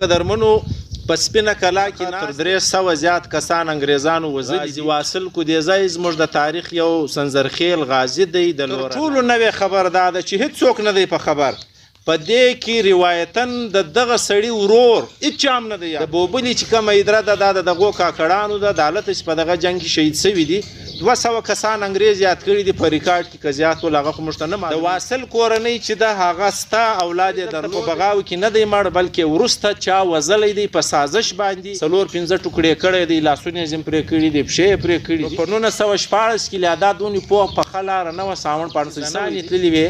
قدرمنو په سپینه کلا کې تر 300 زیات کسان انګریزانو وژلي دي. واصل کودیزی زموږ د تاریخ یو سنځرخیل غازی دی. د ټولو نوې خبر دا ده چې هیڅوک نه دی په خبر په دې کې روایتن د دغه سړي ورور هیڅ هم نه دی. د بوبلي چې کومه ادره ده دا د دغو کاکړانو ده. د حالت چې په دغه جنګ کې شهید سوي دي 200 کسان انګریز یاد کړي دي په ریکارډ کې که زیات ول هغه خو موږ ته نه معلوم. د واصل کورنۍ چې ده هغه ستا اولاد یې درلود په بغاو کې نه دی مړ بلکې وروسته چا وژلی دی په سازش باندې 4-5 ټوکړې کړی دی. لاسونه یې ځین پرې کړي دي پښې یې پرې کړي دي. په 1914 کې لا دا دونې پوه په ښه لاره نه وه. ساوڼ پاړسستان یې تللي وې.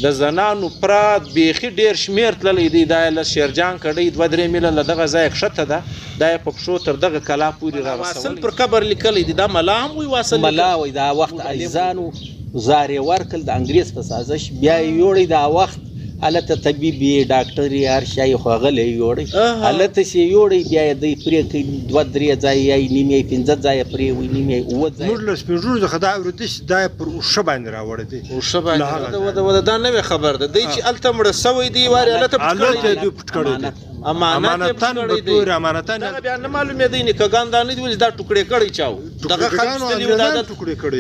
د زنانو پرات بیخي ډېر شمېر تللی دی. دا یې له شیرجان کډۍ 2-3 میله له دغه ځایه کښته ده. دا یې په پښو تر دغه کلا پورې را رسولی. واصل پر قبر لیکلی دی. دا ملا هم وایي واصل ملا وایي دا وخت علیزانو زار یې ورکړل د انګریز په سازش. بیا یې یوړی دا وخت هلته طبیب یې ډاکټر یې هر شی خو هغلی یې یوړی. هلته چې یې یوړی بیا یې دوی پرې کوي 2-3 ځایه یا یې نیم یې 15 ځایه پرېوي نیم یې 7 ځایه. موږ له سپین ږیرو څخه دا اورېدل چې دا یې پر اوښه باندې راوړی دی. اوښه باندې دا نوې خبر ده. دی چې هلته مړه سوی دی وارې هلته پټ کړی دی. امانتن به تور امانتن دغه بیا نه معلومېدی نیکهګان دا نه دي ولې دا ټوکړې کړی چا و دغه خلک ستلي وو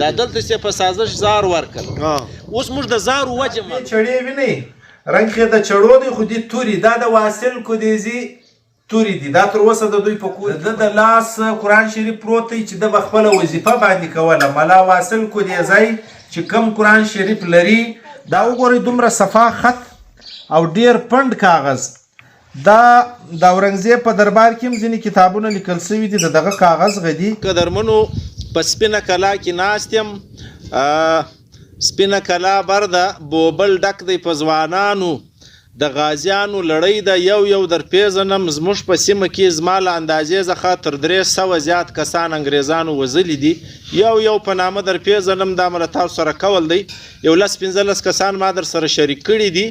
دا دلته چې په سازش زار ورکړل. اوس موږ د زارو وجه معلوم چړې وینئ رنګ یې د چړو دی خو دې توري دا د واصل کودیزي توري دي. دا تر اوسه د دوی په کور د لاس قرآن شریف پروت دی چې د به خپله وظیفه باندې کوله. ملا واصل کودیزی چې کم قرآن شریف لري دا وګورئ دومره صفا خط او ډېر پنډ کاغذ. دا د اورنګزیب په دربار کې هم ځینې کتابونه لیکل سوي دي د دغه کاغذ غدي. قدرمنو په سپینه کلا کې ناست یم. سپینه کلا بر ده بوبل ډک دی په ځوانانو د غازیانو لړۍ ده. یو در پیژنم زموږ په سیمه کې زما له اندازې څخه تر 300 زیات کسان انګریزانو وژلي دي. یو په نامه در پیژنم دا مله تاسو سره کول دی. 10-15 کسان ما در سره شریک کړي دي.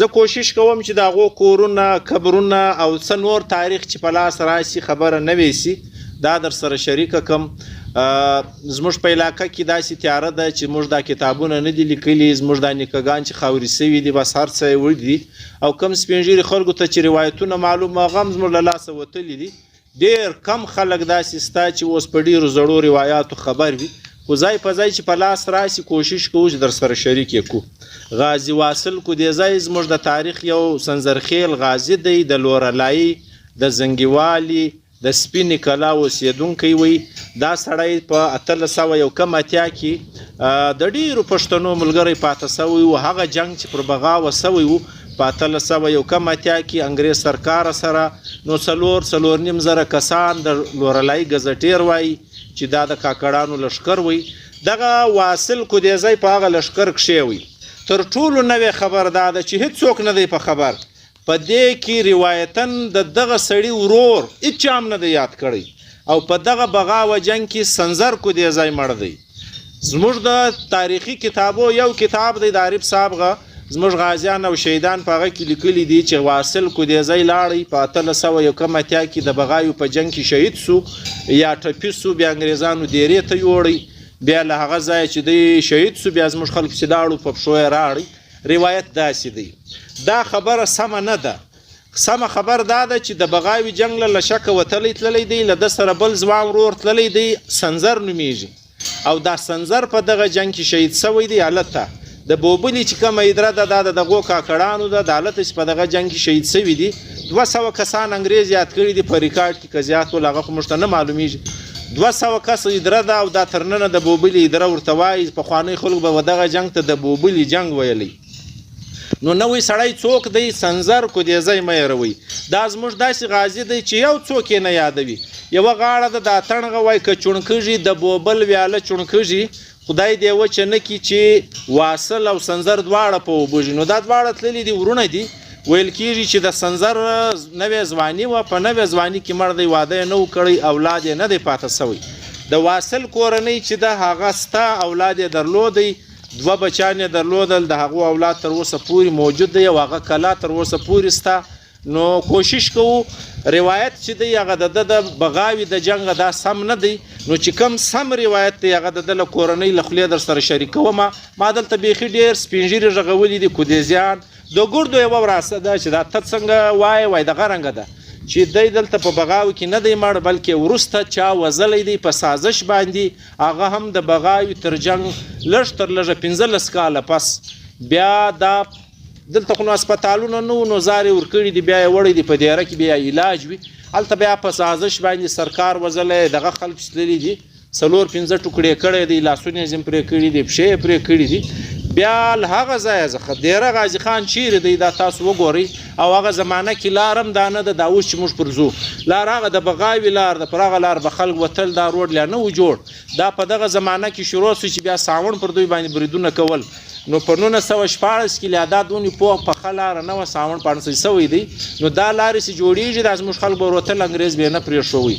زه کوشش کوم چې د هغو کورونه قبرونه او څه نور تاریخ چې په لاس راشي خبره نه ویسي دا در سره شریکه کم. زموږ په علاقه کې داسې تیاره ده چې موږ دا کتابونه نه دي لیکلي. زموږ دا نیکهګان چې خاورې سوي دي بس هر څه یې وړي دي. او کم سپین ږیري خلکو ته چې روایتونه معلوم هغه هم زموږ له لاسه وتلي دي. ډېر کم خلک داسې ستا چې اوس په ډېرو زړو روایاتو خبر وي. خو ځای په ځای چې په لاس راسي کوشش کوو چې در سره شریک یې کړو. غازي واصل کودیزی زموږ د تاریخ یو سنځرخیل غازي دی. د لورلایي د زنګیوالي د سپینې کلا اوسېدونکی وی. دا سړی په 1880 کې د ډېرو پښتنو ملګری پاته سوی و. هغه جنګ چې پر بغاوه سوی و په 1880 کې انګریز سرکار سره نو 4.5 زره کسان د لورلایي ګزټیر وایي چې دا د کاکړانو لښکر وی. دغه واصل کودیزی په هغه لښکر کښې وی. تر ټولو نوې خبر دا ده چې هیڅوک نه دی په خبر په دې کې روایتن د دغه سړي ورور هیڅ هم نه دی یاد کړی او په دغه بغاوه جنګ کې سنځر کودیزی مړ دی. زموږ د تاریخي کتابو یو کتاب دی د عارف صاحب زموږ غازیان او شهیدان په هغه کې لیکلي دي چې واصل کودیزی لاړی په 1880 کې د بغایو په جنګ کې شهید سو یا ټپي سو. بیا انګریزانو دیرې ته یوړی. بیا له هغه ځایه چې دی شهید سو بیا زموږ خلک چې لاړو په پښو یې راړی. روایت داسې دی. دا خبره سمه نه ده. سمه خبر دا ده چې د بغاوي جنګ له شکه وتلی تللی دی. له ده سره بل ځوان ورور تللی دی سنځر نومیږي او دا سنځر په دغه جنګ کې شهید سوی دی. هلته د بوبلي چې کومه ادره ده دا د دغو کاکړانو ده. د هلته چې په دغه جنګ کې شهید سوي دي 200 کسان انګریز یاد کړي دي په ریکارډ کې که زیات ول هغه خو موږ ته نه معلومیږي. 200 کس ادره ده او دا تر ننه د بوبلي ادره ورته وایي. پخواني خلک به دغه جنګ ته د بوبلي جنګ ویلی. نو نوی سړی څوک دی سنځر کودیزی مه هېروئ. دا زموږ داسې غازي دی چې یو څوک یې نه یادوي. یوه غاړه ده دا تڼغه وایي که چونکږي د بوبل ویاله چونکږي. خدای دې وچه نه کړي چې واصل او سنځر دواړه په اوبه ژي. نو دا دواړه تللي دي ورونه دي. ویل کېږي چې د سنځر نوې ځواني وه په نوې ځواني کې مړ دی واده یې نه و کړی اولاد یې نه دی پاته سوی. د واصل کورنۍ چې ده هغه ستا اولاد یې درلودی. 2 بچیان یې درلودل. د هغو اولاد تر اوسه پورې موجود دی او هغه کلا تر اوسه پورې ستا. نو کوشش کوو روایت چې دی هغه د ده د بغاوي د جنګه دا سم نه دی. نو چې کوم سم روایت دی هغه د ده له کورنۍ له خولې در سره شریکومه. ما دلته بیخي ډېر سپین ږیري غږولي دي کودیزیان. د ګردو یوه وراسته ده چې دا ته څنګه وایې دغه رنګه ده. چې دی دلته په بغاو کې نه دی مړ بلکې وروسته چا وزلی دی په سازش باندې هغه هم د بغاوي تر جنګ لږ تر لږه 15 کاله پس بیا دا دلته خو نو هسپتالونه نه وو نو زارې ورکړي دي بیا یې وړی دي په دیره کې بیا علاج وي هلته بیا په سازش باندې سرکار وزلی دغه خلک چې تللي دي 4-5 ټوکړې کړی دی لاسونه یې ځم پرې کړي دي پښې یې پرې کړي دي بیا له هغه ځایه څخه دیره غازي خان چیرې دی دا تاسو وګورئ او هغه زمانه کې لار هم دا نه ده دا اوس چې موږ پر ځو لار هغه د بغاوي لار ده پر هغه لار به خلک وتل دا روډ لا نه و جوړ دا په دغه زمانه کې شروع سو چې بیا ساوڼ پر دوی باندې بریدونه کول نو په 1914 کې لا دا دونې پوه پخه لاره نه وه ساوڼ 500 سوی دی نو دا لارې چې جوړېږي دا زموږ خلک به وروتل انګرېز به یې نه پرېښوی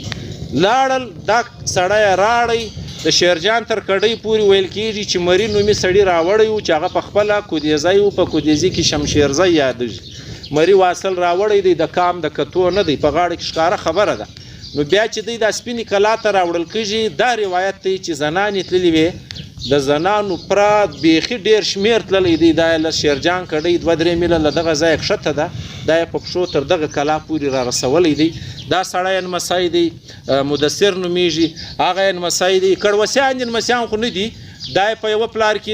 لاړل دا سړی راړی د شیرجان تر کډۍ پورې ویل کېږي چې مري نومي سړي راوړی و چې هغه په خپله کودیزی و په کودیزي کې شمشیرزی یادېږي مري واصل راوړی دی د کام د کتو نه دی په غاړه کې ښکاره خبره ده نو بیا چې دی دا سپینې کلا ته راوړل کېږي دا روایت دی چې زنانې تللې وې د زنانو پرات بیخي ډېر شمېر تللی دی دا یې له شیرجان کډۍ 2-3 میله له دغه ځایه کښته ده دا یې په پښو تر دغه کلا پورې را رسولی دی دا سړی نمسی دی مدثر نومیږي هغه یې نمسی دی کړوسیان دي نمسیان خو نه دي دا یې په یوه پلار کې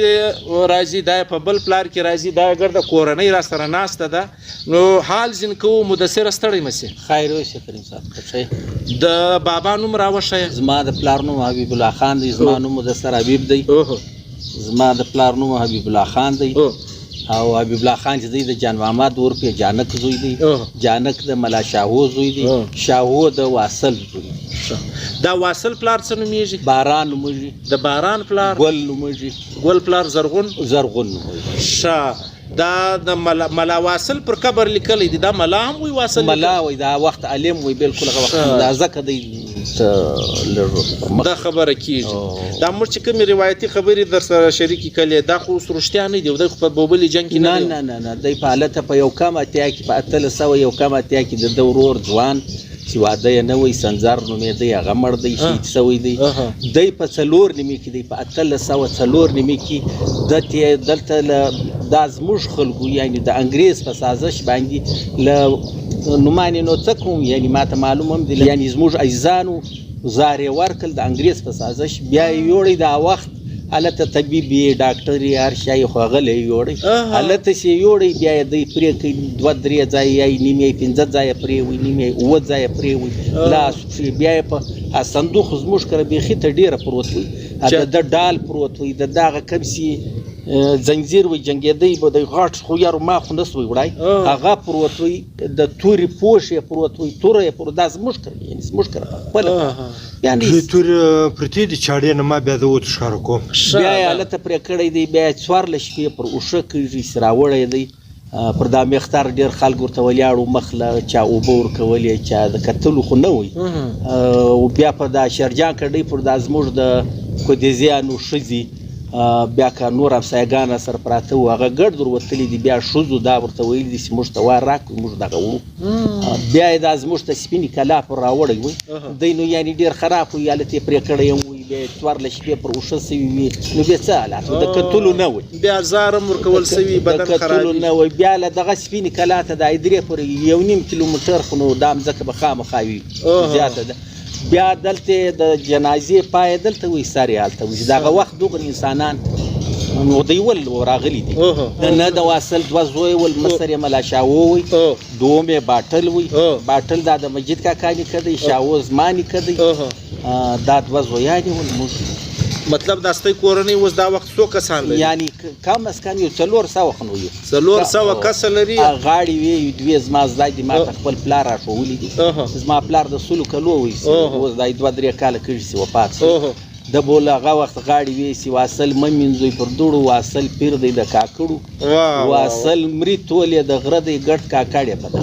راځي دا یې په بل پلار کې راځي دا یې ګرده کورنۍ را سره ناسته ده نو حال ځین کوو مدثره ستړی مسې خیر اوسې کریم صاحب ښه شئ د بابا نوم راوښیه زما د پلار نوم حبیب الله خان دی زما نوم مدثر حبیب دی زما د پلار نوم حبیب الله خان دی او حبیب الله خان چې دی د جان محمد ورپې جانک زوی دی جانک د ملا شاهو زوی دی شاهو د واصل زوی دا واصل پلار څه نومیږي باران نومیږي د باران پلار ګل نومیږي ګل پلار زرغون نومیږي ښه دا د ملا واصل پر قبر لیکلی دی دا ملا هم وی واصل ملا وی دا وخت علم وی بالکل هغه وخت دا ځکه دی دا خبره کېږي دا موږ چې کومې روایتي خبرې در سره شریکې کړلې دا خو اوس رښتیا نه دي دی خو په بوبلي جنګ کې نه نه نه نه دی په هلته په یو کم اتیا کې په 1800 کې د ده ورور ځوان چې واده یې نه وی سنځر نومېدی هغه مړ دی شهید سوی دی دی په 4 نیمې کې دی په 1804 نیمې کې دلته دا زموږ خلکو یعنی د انګریز په سازش باندې له نومانې نو څه کوم یعنی ماته معلوم هم دی یعنی زموږ اجزانو زارې ورکړل د انګریز په سازش بیا یې یوړی دا وخت هلته طبیبي ډاکټري هر شی یې خوغلی یوړی هلته چې یوړی بیا یې دی پرې کوي 2-3 ځایه یا یې نیم یې 15 ځایه پرېوي نیم یې 9 ځایه پرېوي لاس پښې بیا یې په صندوق زموږ کره بیخي ته ډېره پروت وي د ډال پروت وي د دغه کمسي زنځیر وي جنګېدی به د غټ خو یارو ما خو نس وی وړی هغه پروت وي د تورې پوش یې پروت وي توره یې پروت دا زموږ کره یعنې زموږ کره خپله یعنې تورې پرتې دي چاړې نه ما بیا د وتو ښکاره کوم بیا یې هلته پرې کړی دی بیا یې 14 شپې پر اوښه کېږي چې راوړی دی پر دا مختار ډېر خلک ورته ولاړو مخ له چا اوبه ورکولې چا د کتلو خو نه وي او بیا په دا شیرجان کډۍ پر دا زموږ د کودیزیانو ښځې بیا که نور همسایګان سره پراته وو هغه ګډ در وتلي دي بیا ښځو دا ورته ویلي دي چې موږ ته وار راکړئ موږ دغه وړو بیا یې دا زموږ ته سپینې کلا پر راوړی وي دی نو یعنې ډېر خراب وي هلته یې پرې کړی هم وي بیا یې 14 شپې پر اوښه سوي وي نو بیا څه حالات د کتلو نه وي بیا زار هم ورکول سوي بدن کتلو نه وي بیا له دغه سپینې کلا ته د ایدرې پورې 1.5 کیلومتر خو نو دا مځکه به خامخا وي زیاته ده بیا دلته د جنازې پای دلته وي ساري هلته وي دغه وخت دغه انسانان نو دی ول راغلي دي نه د واصل 2 زوی ول مصر یې ملا شاهو وي دوم یې باټل وي باټل دا د مجید کاکا نیکه دی شاهو زما نیکه دی دا 2 زویان ول موږ مطلب دا ستای کورنۍ اوس دا وخت څو کسان لري یعنی کم از کم یو 400 خنو یو 400 کس لري غاړي وي دوی زما زدای دي ما خپل پلار را شوولې دي زما پلار د سلو کلو وي اوس دای 2-3 کال کېږي چې وفات د بول هغه وخت غاړي وي چې واصل ممنځوي پر دوړو واصل پیر دی د کاکړو واصل مري تولې د غره دی ګډ کاکړې پته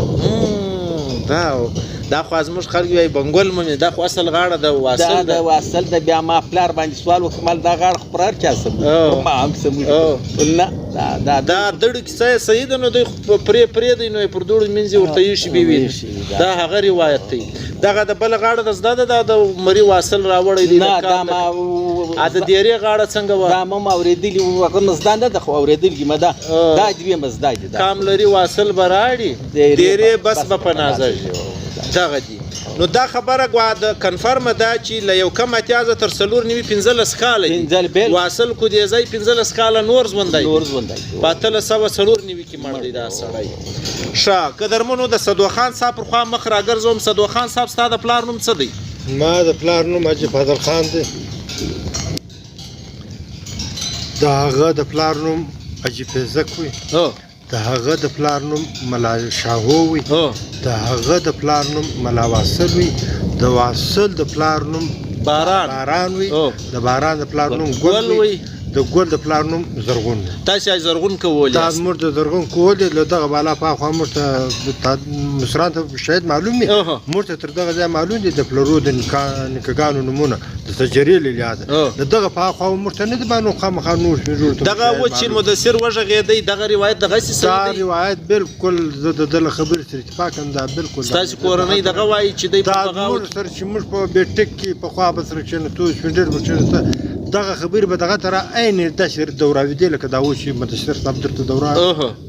دا خو زموږ خلک وایي بنګول مې دا خو اصل غاړه د واصل دا د واصل د بیا ما پلار باندې سوال وکړم دا غاړه خو پر هر چا سمو ما هم سمو نه دا دړو کیسه صحیح ده نو دوی پرې دی نو پر دوړو منځي ورته یوشي بیوي دا هغه روایت دی دغه د بل غاړه د زده ده د مری واصل راوړی دی نه دا ما د دیرې غاړه څنګه و دا ما اورېدلي هغه مزدان ده خو اورېدلي ما دا دوی مزدا دي کام لري واصل براړي دیرې بس په نازه دغه دي. نو دا خبره غوا د کنفرم ده چې له یو کم اتیازه تر 4.15 کاله دي واصل کو دی ځای 15 کاله نور ژوندی په 1394 کې مړ دی دا سړی. ښه قدرمنو د صدو خان صاحب پر خوا مخ راګرځوم. صدو خان صاحب ستا د پلار نوم څه دی؟ ما د پلار نوم حاجي فضل خان دی. د هغه د پلار نوم حاجي فیضک وي. د هغه د پلار نوم ملا شاهو وي. د هغه د پلار نوم ملا واصل وي. د واصل د پلار نوم باران وي. د باران د پلار نوم ګل وي. د ګل د پلار نوم زرغون دی. تاسو زرغون کول دا زموږ د زرغون کول دی. له دغه بالا په خوا موږ ته مصران ته شاید معلوم وي. موږ ته تر دغه ځای معلوم دي د پلرو د نکاګانو نومونه د تجربې له لحاظه د دغه په خوا موږ ته نه دي معلوم. خامخا نور شمېرو دغه و چې مدثر وژغېدی دغه روایت دغه څه دا روایت بالکل زه د دغه خبرې سره اتفاق کوم. دا بالکل ستاسو کورنۍ دغه وایي چې دی په بغاوت سره چې موږ په بیټک کې په خوا به سره کښېنو سپین ډېر به کښېنو دغه خبرې به دغه تر عین داسې دوراوي دی لکه دا اوس چې مدثر صاحب درته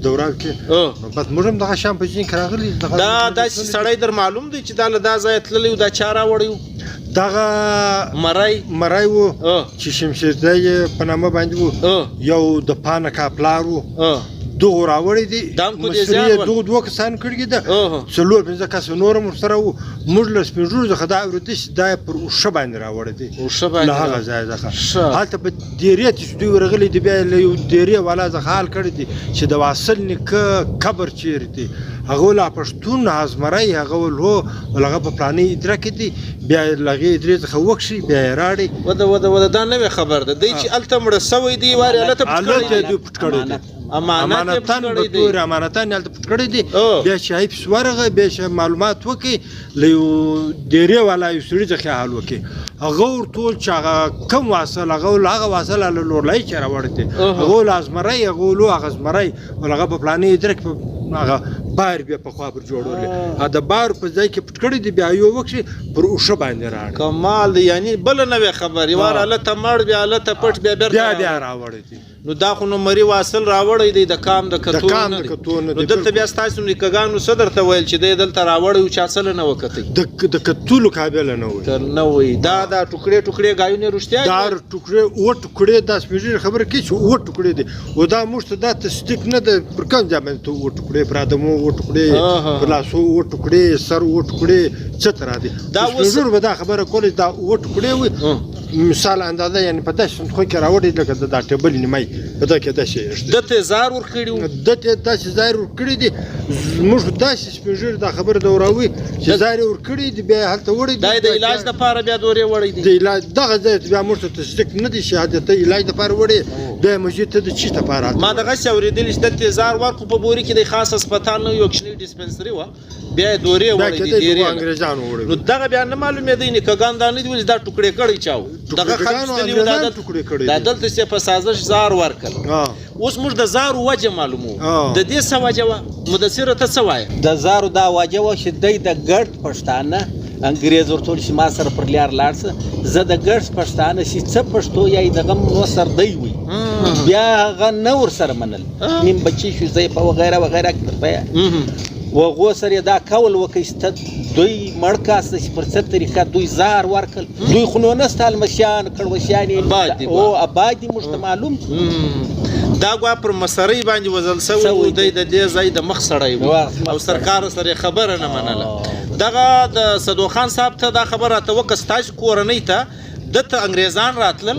دوراو کې نو بس موږ هم دغه شیان په ذهن کې راغلي. دا داسې سړی در معلوم دی چې دا له دا ځایه تللی و دا چا راوړی و؟ دغه مری و چې شمشیرزی یې په نامه باندې و. یو د پانکا پلار و دغه راوړی دي. مشري یې دغه دوه کسان کړي ده. 4-5 کسه نور هم ورسره و. موږ له سپین ږیرو څخه دا اورېدي چې دا یې پر اوښه باندې راوړی دی له هغه ځایه څخه. هلته په دیرې چې دوی ورغلي دي بیا له یو دیرې والا څخه حال کړی دی چې د واصل نیکه قبر چیرې دی. هغه لا پښتون ازمری هغه ول هو هغه په پلانې ادرا کې دي بیا لغې ادرې څخه وکشي بیا یې راړي. وده دا نوې خبر ده دی چې هلته مړه سوی دی وارې هلته پټ کړی دی. امانتان په تور امانتان هلته پټ کړی دي. بیا چې حفظ ورغه بیا چې معلومات وکړي له یو دیرې والا یو سړي څخه حال وکړي. هغه ورټول چې هغه کم واصل هغه واصل له لورلای چې راوړی دی. هغه له ازمری هغه له هغه ازمری هغه په پلانې ادرا کې هغه بار بیا په خوا پر جوړولې د بار په ځای کې پټ کړی دی بیا یو وکشي پر اوښه باندې راړي. کمال دی یعنی بل نوې خبر یوار هلته مړ بیا هلته پټ بیا راوړی دی. نو دا خو نو مري واصل راوړی دی د کام د کتو نه دی. دلته بیا ستاسو نیکګانو څه درته ویل چې دی دلته راوړی و چا څه نه وکتئ؟ د کتلو قابله نه وي. دا ټوکړې ګایونه رښتیا دا ټوکړې اوه ټوکړې دا سپېږلې خبره کوي چې اوه ټوکړې دي او دا موږ ته دا تصدیق نه ده پر کوم ځای باندې اوه ټوکړې پر ادمو اوه ټوکړې پر لاسو اوه ټوکړې سر اوه ټوکړې څه ته راځي. سپېږلو به دا خبره کوله دا اوه ټوکړې وي مثال اندازه یعنی په داسې صندوق کې راوړي لکه دا ټیبل نیمای په دا کې داسې دته زار ورکړي وو. دته داسې زار ورکړي دي. موږ داسې سپېږلې دا خبره دوراوي چې زار ورکړي دي بیا هلته وړي دا د علاج لپاره بیا دورې وړي دي. د علاج دغه ځای بیا موږ ته تصدیق نه دي شهادت علاج لپاره وړي بیا موږ ته د چی لپاره. ما دغه څه اورېدل چې دته زار ورکو په بوري کې د خاص هسپتال نه یو کښنی ډیسپنسري و بیا دورې وړي دي ډېرې انګریزانو وړي. نو دغه بیا نه معلومې دی نیکګان دا نه دی دا ټوکړې کړي چاو دغه خلک دا دلته چې په سازش زار ورکل. اوس موږ د زارو وجه معلومو د دې څه وجه وه مدثره ته څه وایه؟ د زارو دا وجه وه چې دی د ګډ پښتانه انګریز ورته چې ما سره پر لار لاړ شه زه د ګډ پښتانه چې څه پښتو یا د غم نوسر دی وي بیا هغه نه ورسره منل نیم بچي شو زی په وغیره وغیره کې وغو سره دا کول وکیسته دوی مړ کاسته چې پر څه طریقه دوی زار ورکل دوی خو نو نسته المشیان کړوشیانې او آباد دي موږ ته معلوم دا ګوا پر مسرۍ باندې وزل سوی و دی د دې ځای د مخ سړی و او سرکار سره خبره نه منله. دغه د صدو خان صاحب ته دا خبره راته وکړه ستاسو کورنۍ ته دته انګریزان راتلل؟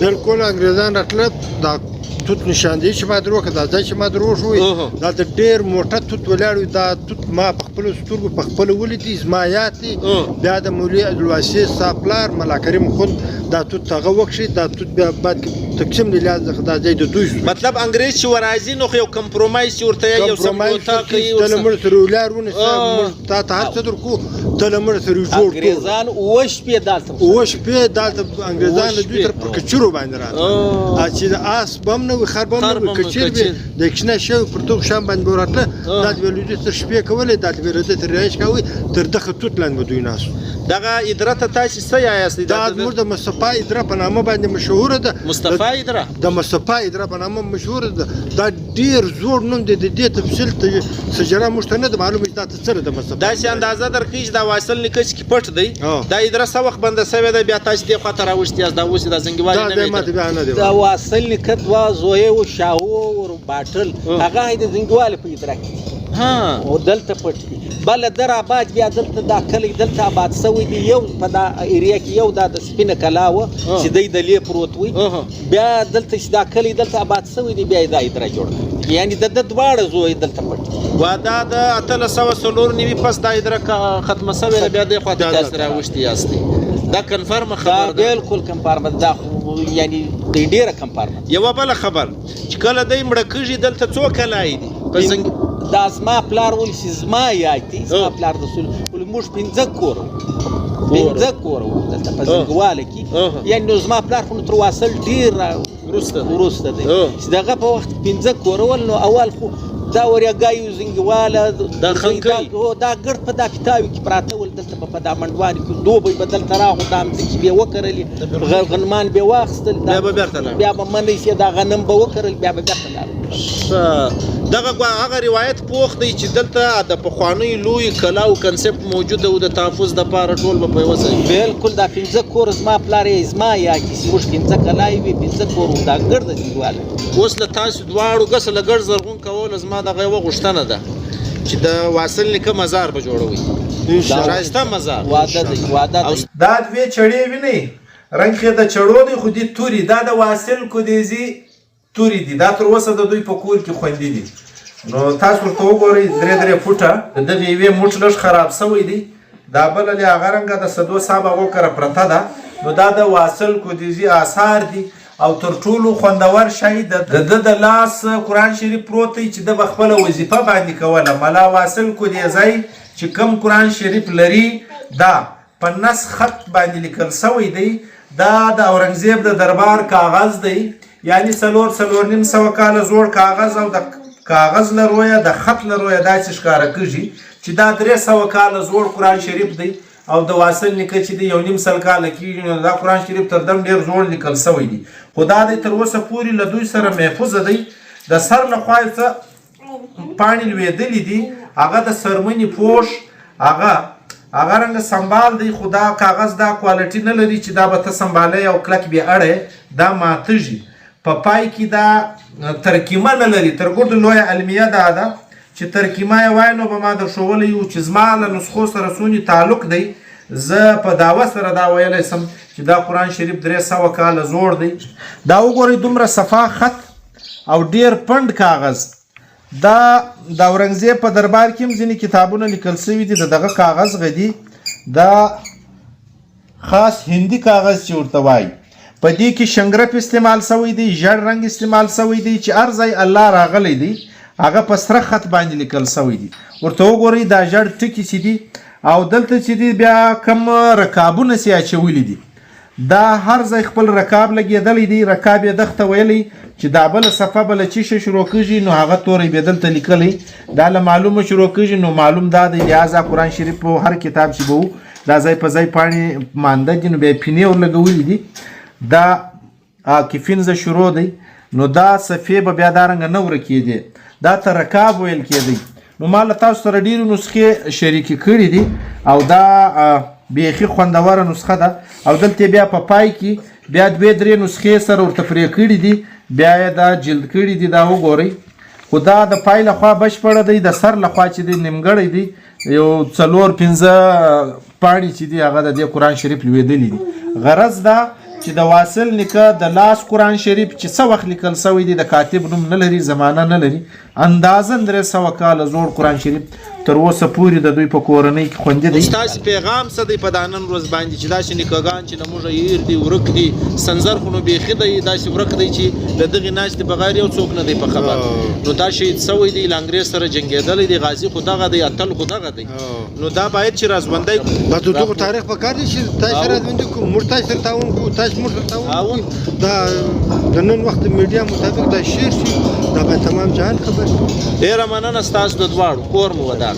بالکل انګریزان راتلل. دا توت نشاندهی چې ما در وکړه دا ځای چې ما در وښوی دا د ډېر موټه توت ولاړ وي. دا توت ما په خپلو سترګو په خپله ولیدي زما یاد دی. بیا د مولوي عبدالواسع صاحب پلار ملا کریم خون دا توت هغه وکشي دا توت بیا بعد تقسیم د لحاظ څخه دا ځای د دوی شو. مطلب انګریز چې ورازي نو خو یو کمپرومایز چې ورته یو سمجوتا کوي ته له مړه سره ولاړ ونیسه موږ تا ته هر څه درکو ته له مړه سره جوړ کړو. انګریزان اوه شپې دلته انګریزان له دوی تر پر کچرو باندې راتله چې د آس بم نه وي خر بم نه وي کچر وي د کښنه شوي پر دغه شیان باندې به وراتله دا به له دوی تر شپې کولې دا به له ده تر رایش کوي تر دغه توت لاندې به دوی ناست دغه ادره ته تاسو څه یاست؟ دا زموږ د مصطفی ادره په نامه باندې مشهوره ده. مصطفی ادره د مصطفی ادره په نامه مشهوره ده. دا ډیر زوړ نوم دی. د دې تفصیل ته سجره موږ ته نه ده معلومه چې دا څه ده د مصطفی. داسې اندازه درکړئ چې دا واصل نیکه چې پټ دی دا ادره څه وخت بنده سوې ده بیا تاسو دې خواته راوښتي یاست دا اوس دا زنګوالي نه وي. دا واصل نیکه دوه زوی و شاو او باټل هغه د زنګوالي په ادره کې او دلته پټ دي. بله در آباد بیا دلته دا کلی دلته آباد سوی دی. یو په دا ایریا کې یو دا د سپینه کلا وه چې دی د لې پروت وي. بیا دلته چې دا کلی دلته آباد سوی دی بیا یې دا ادره جوړه کړه. یعنې د ده دواړه زوی دلته پټ دي. و دا د 1894 پس دا ادره ختمه سوې ده بیا دې خواته تاسو راوښتي یاستئ. دا کنفرمه خبر ده؟ بالکل کنفرمه ده. یعنی ډېره کنفرمه. یوه بله خبر چې کله دی مړه کېږي دلته څو کلای دي؟ دا زما پلار وایي چې زما یاد دی. زما پلار د موږ 15 کور وو دلته په زنګواله کې. یعنې نو زما پلار خو نو تر واصل ډېر وروسته دی چې د هغه په وخت 15 کور ول. نو اول خو دا وریاګایو زنګواله دا خنکۍ دا ګرد په دا پیتاوي کې پراته ول. دلته په دا منډوانې کې دوبی به دلته راغو دا مځکې به یې وکرلې غنمان به یې واخیستل بیا به منی سي دا غنم به وکرل بیا به بېرته لاړو. دغه هغه روایت پوخ دی چې دلته د پخوانیو لوی کلا او کنسپټ موجود و د تحفظ دپاره ټول به په یوه ځای. بالکل دا 15 کور زما پلار یې زما یا چې موږ 15 کلای وي 15 کور دا ګرده زنګواله. اوس له تاسو دواړو ګسه له ګرد زرغون کولو زما دغه یوه غوښتنه ده چې د واصل نیکه مزار به جوړوئ. ښایسته مزار واده دی واده دی. دا دوې چړې وینئ رنګ یې د چړو دی خو دې توري دا د واصل کودیزي توري دي. دا تر اوسه د دوی په کور کې خوندي دي. نو تاسو ورته وګورئ 3 فوټه د دغې یوې موټ لږ خراب سوی دی. دا بله له هغه رنګه د سدو صاحب هغو کره پرته ده. نو دا د واصل کودیزي آثار دي او تر ټولو خوندور شی د ده د لاس قرآن شریف پروت دی چې ده به خپله وظیفه باندې کوله. ملا واصل کودیزی چې کوم قرآن شریف لري دا په نس خط باندې لیکل سوی دی. دا د اورنګزیب د دربار کاغذ دی. یعنی 4.5 کاله زوړ کاغذ او د کاغذ له رویه د خط له رویه داسې ښکاره کېږي چې دا 300 کاله زوړ قرآن شریف دی. او د واصل نیکه چې دی 1.5 کاله کېږي نو دا قرآن شریف تر دم ډېر زوړ لیکل سوی دی. خو دا دی تر اوسه پورې له دوی سره محفوظه دی. د سر له خوا یې څه پاڼې لوېدلي دي هغه د څرمنې پوش هغه رنګه سنبال دی. خو دا کاغذ دا کوالټي نه لري چې دا به ته سنبالی او کلک بې اړی دا ماتېږي. په پای کې دا ترکیمه نه لري. تر ګوډو لویه علمیه دا ده چې ترکیمه یې وای نو به ما در ښوولی یو چې زما له نسخو سره څونې تعلق دی. زه په دعوه سره دا ویلی سم چې دا قرآن شریف 300 کاله زوړ دی. دا وګورئ دومره صفا خط او ډیر پنډ کاغذ. دا د اورنګزیب په دربار کې هم ځینې کتابونه لیکل سوي دي. د دغه کاغذ غدي دا خاص هندي کاغذ چې ورته وایي. په دې کې شنګرف استعمال سوی دی ژړ رنګ استعمال سوی دی چې هر ځای الله راغلی دی هغه په سره خط باندې لیکل سوی دی. ورته وګورئ دا ژړ ټکي چې دي او دلته چې دي بیا کم رکابونه چې اچولي دي دا هر ځای خپل رکاب لګېدلی دی. رکاب یې دغته ویلی چې دا بله صفحه بله چیشه شروع کېږي نو هغه توری بیا دلته لیکلی دا له معلومه شروع کېږي نو معلوم دا دی لحاظه قرآن شریف په هر کتاب چې به وو دا ځای په ځای پاڼې مانده دي نو بیا یې پینې ورلګولي دي. دا کفینزه شروع دی نو دا صفحې به بیا دا رنګه نه ورکېدې دا ته رکاب ویل کېدی. نو ما له تاسو سره ډېرې نسخې شریکې کړي دي او دا بیخي خوندوره نسخه ده. او دلته بیا په پای کې بیا 2-3 نسخې سره ورته پرې کړي دي بیا یې دا جلد کړي دي. دا وګورئ خو دا د پای لخوا بشپړه دی. د سر لخوا چې دی نیمګړی دی یو 4-5 پاڼې چې دي هغه د دې قرآن شریف لوېدلي دي. غرض دا چې د واصل نیکه د لاس قرآن شریف چې څه وخت لیکل سوی دی د کاتب نوم نه لري زمانه نه لري. اندازاً 300 کاله زوړ قرآن شریف تر اوسه پورې د دوی په کورنۍ کې خوندي دی. ستاسو پیغام څه دی په دا نن ورځ باندې چې داسې نیکهګان چې له موږه هیر دي ورک دي سنځر خو نو بیخي دی داسې ورک دی چې له دغې ناستې بغیر یو څوک نه دی په خبر. نو دا شهید سوی دی له انګرېز سره جنګېدلی دی غازي خو دغه دی اتل خو دغه دی. نو دا باید چې راژوندی کړو. د دغو تاریخ په کار دی چې تاسو راژوندي کړو. موږ تاسو سره تعاون کوو تاسو موږ سره تعاون دا د نن وخت میډیا مطابق دا شعر شي دا به تمام جهان خبر شي. ډېره مننه ستاسو د دواړو کور مو ودان.